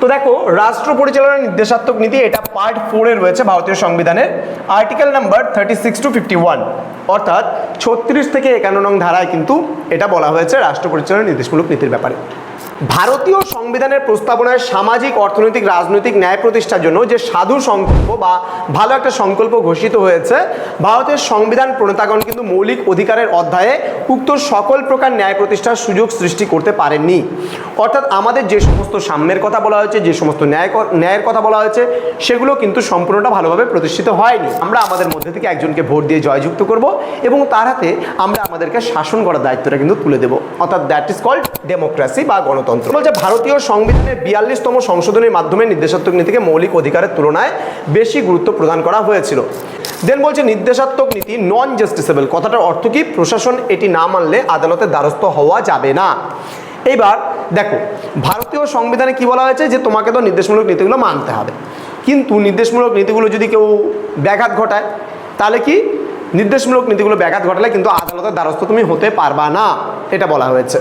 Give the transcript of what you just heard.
তো দেখো, রাষ্ট্র পরিচালনার নির্দেশাত্মক নীতি এটা পার্ট 4 এ রয়েছে ভারতীয় সংবিধানের আর্টিকেল নাম্বার 36 to 51, অর্থাৎ 36 থেকে 51 নং ধারায় কিন্তু এটা বলা হয়েছে রাষ্ট্র পরিচালনার নির্দেশমূলক নীতির ব্যাপারে। ভারতীয় সংবিধানের প্রস্তাবনায় সামাজিক, অর্থনৈতিক, রাজনৈতিক ন্যায় প্রতিষ্ঠার জন্য যে সাধু সংকল্প বা ভালো একটা সংকল্প ঘোষিত হয়েছে, ভারতের সংবিধান প্রণেতাগণ কিন্তু মৌলিক অধিকারের অধ্যায়ে উক্ত সকল প্রকার ন্যায় প্রতিষ্ঠার সুযোগ সৃষ্টি করতে পারেননি। অর্থাৎ আমাদের যে সমস্ত সাম্যের কথা বলা হয়েছে, যে সমস্ত ন্যায়ের কথা বলা হয়েছে, সেগুলো কিন্তু সম্পূর্ণটা ভালোভাবে প্রতিষ্ঠিত হয়নি। আমরা আমাদের মধ্যে থেকে একজনকে ভোট দিয়ে জয়যুক্ত করব এবং তার হাতে আমরা আমাদেরকে শাসন করার দায়িত্বটা কিন্তু তুলে দেবো, অর্থাৎ দ্যাট ইজ কল্ড ডেমোক্রেসি বা গণতন্ত্র। বলছে ভারতীয় সংবিধানের 42তম সংশোধনের মাধ্যমে নির্দেশাত্মক নীতিকে মৌলিক অধিকারের তুলনায় বেশি গুরুত্ব প্রদান করা হয়েছিল। দেন বলছে নির্দেশাত্মক নীতি নন জাস্টিসেবল। কথাটার অর্থ কি? প্রশাসন এটি না মানলে আদালতের দ্বারস্থ হওয়া যাবে না। এইবার দেখো, ভারতীয় সংবিধানে কি বলা হয়েছে যে তোমাকে তো নির্দেশমূলক নীতিগুলো মানতে হবে, কিন্তু নির্দেশমূলক নীতিগুলো যদি কেউ ব্যাঘাত ঘটায়, তাহলে কি? নির্দেশমূলক নীতিগুলো ব্যাঘাত ঘটালে কিন্তু আদালতের দ্বারস্থ তুমি হতে পারবা না, এটা বলা হয়েছে।